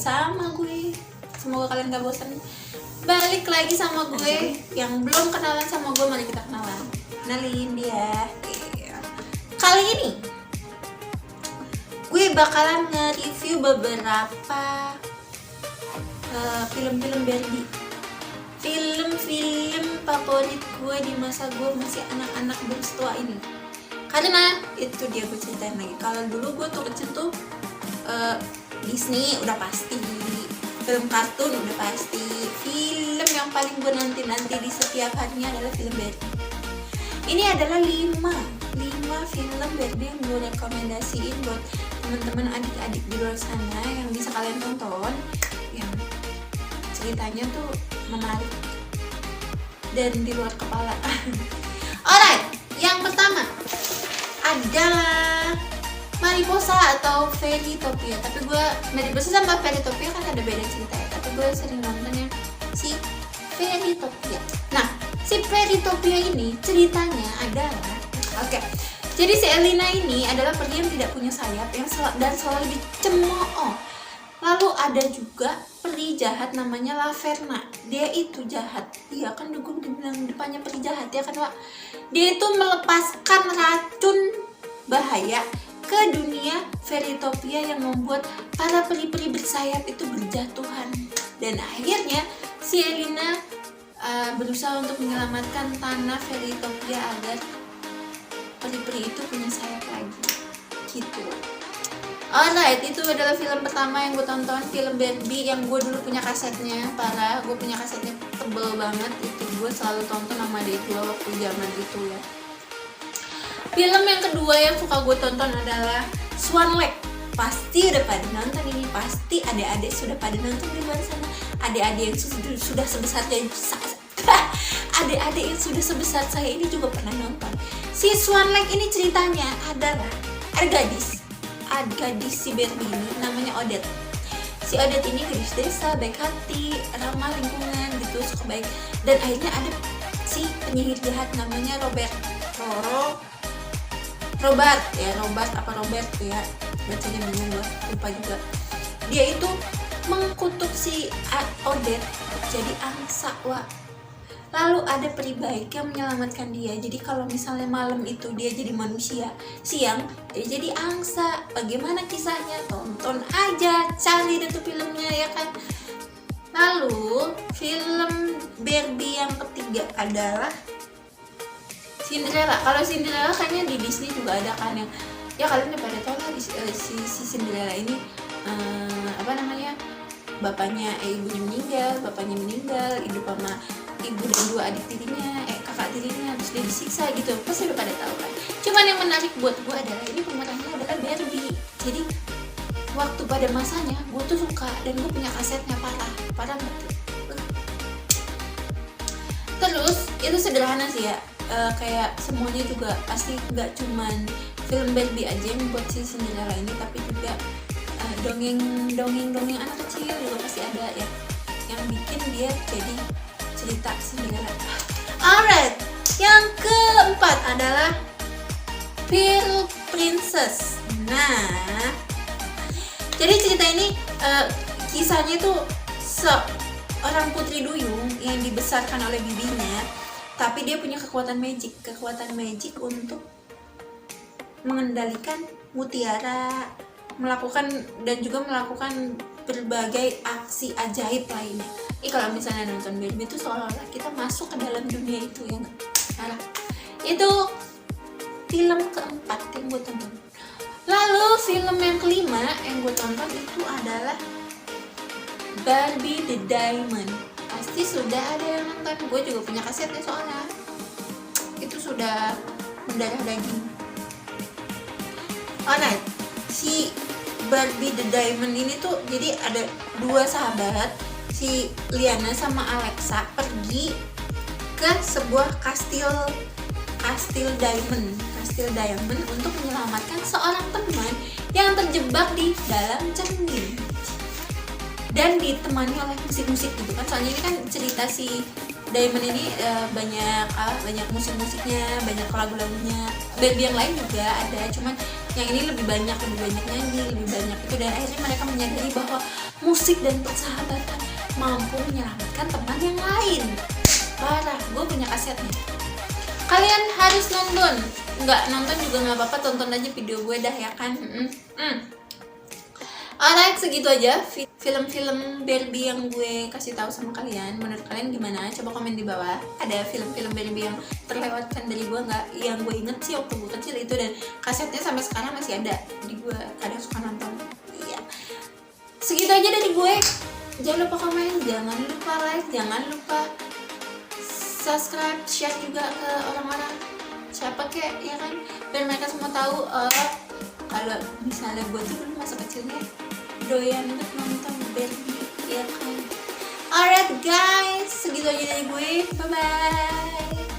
sama gue. Semoga kalian gak bosan. Balik lagi sama gue. Yang belum kenalan sama gue, mari kita kenalan. Kenalin dia. Kali ini gue bakalan nge-review beberapa film-film Barbie. Film-film favorit gue di masa gue masih anak-anak bersetua ini. Karena itu dia gue ceritain lagi. Kalau dulu gue tuh kecil tuh Disney udah pasti, film kartun udah pasti. Film yang paling gue nanti di setiap harinya adalah film Barbie. Ini adalah 5 film Barbie yang gue rekomendasiin buat teman-teman adik-adik di luar sana yang bisa kalian tonton, yang ceritanya tuh menarik dan di luar kepala. Alright, yang pertama adalah Mariposa atau Fairytopia. Tapi gue Mariposa sama Fairytopia kan ada beda cerita ya. Tapi gue sering nonton yang si Fairytopia. Nah, si Fairytopia ini ceritanya adalah jadi si Elina ini adalah peri yang tidak punya sayap dan selalu dicemooh. Lalu ada juga peri jahat namanya Laverna. Dia itu jahat. Iya kan, gue bilang depannya peri jahat ya kan, Pak. Dia itu melepaskan racun bahaya ke dunia Fairytopia yang membuat para peri-peri bersayap itu berjatuhan. Dan akhirnya si Elina berusaha untuk menyelamatkan tanah Fairytopia agar peri-peri itu punya sayap lagi. Gitu. Alright, itu adalah film pertama yang gue tonton, film Barbie yang gue dulu punya kasetnya. Parah, gue punya kasetnya tebel banget. Itu gue selalu tonton sama adik gue waktu zaman itu ya. Film yang kedua yang suka gue tonton adalah Swan Lake. Pasti udah pada nonton ini, pasti adik-adik sudah pada nonton di luar sana. Adik-adik yang sudah sebesar adik-adik yang sudah sebesar saya ini juga pernah nonton. Si Swan Lake ini ceritanya adalah ada gadis si Barbie ini namanya Odette. Si Odette ini gadis desa, baik hati, ramah lingkungan gitu, suka baik. Dan akhirnya ada si penyihir jahat namanya Robert ya, bacanya bingung gue, lupa juga. Dia itu mengkutuk si Odette jadi angsa, wah. Lalu ada peri baik yang menyelamatkan dia. Jadi kalau misalnya malam itu dia jadi manusia, siang dia jadi angsa. Bagaimana kisahnya? Tonton aja, cari deh tuh filmnya ya kan. Lalu film Barbie yang ketiga adalah Cinderella. Kalau Cinderella kayaknya di Disney juga ada kan, yang ya kalian udah pada tahu lah si Cinderella ini bapaknya meninggal, hidup sama ibu dan 2 adik tirinya, kakak tirinya, terus dia disiksa gitu. Pasti udah pada tahu kan. Cuman yang menarik buat gue adalah ini pemerannya adalah Barbie. Jadi waktu pada masanya gue tuh suka dan gue punya kasetnya, parah banget. Terus itu sederhana sih ya, kayak semuanya juga pasti nggak cuman film Barbie aja yang buat si Cinderella ini, tapi juga dongeng anak kecil juga pasti ada ya yang bikin dia jadi cerita Cinderella. Alright, yang keempat adalah Pearl Princess. Nah, jadi cerita ini kisahnya tuh seorang putri duyung yang dibesarkan oleh bibinya, tapi dia punya kekuatan magic untuk mengendalikan mutiara, melakukan berbagai aksi ajaib lainnya. Kalau misalnya nonton Barbie itu seolah-olah kita masuk ke dalam dunia itu ya nggak? Nah, itu film keempat yang gue tonton. Lalu film yang kelima yang gue tonton itu adalah Barbie the Diamond. Pasti sudah ada yang nonton, gue juga punya kasetnya soalnya. Itu sudah mendarah daging. Alright, si Barbie the Diamond ini tuh jadi ada 2 sahabat, si Liana sama Alexa, pergi ke sebuah kastil diamond untuk menyelamatkan seorang teman yang terjebak di dalam cermin dan ditemani oleh musik-musik gitu kan. Soalnya ini kan cerita si Diamond ini banyak musik-musiknya, banyak lagu-lagunya. Barbie yang lain juga ada, cuman yang ini lebih banyak nyanyi, lebih banyak itu. Dan akhirnya mereka menyadari bahwa musik dan persahabatan mampu menyelamatkan teman yang lain. Parah, gue punya kasetnya. Kalian harus nonton. Nggak nonton juga nggak apa-apa, tonton aja video gue dah ya kan. Alright, segitu aja film-film Barbie yang gue kasih tahu sama kalian. Menurut kalian gimana? Coba komen di bawah. Ada film-film Barbie yang terlewatkan dari gue nggak? Yang gue inget sih waktu gue kecil itu, dan kasetnya sampai sekarang masih ada di gue. Kadang suka nonton. Iya. Segitu aja dari gue. Jangan lupa komen, jangan lupa like, jangan lupa subscribe, share juga ke orang-orang siapa kek ya kan, biar mereka semua tahu kalau misalnya gue tuh dulu masa kecilnya doyan banget nonton Barbie ya kan. Alright guys, segitu aja dari gue, bye bye.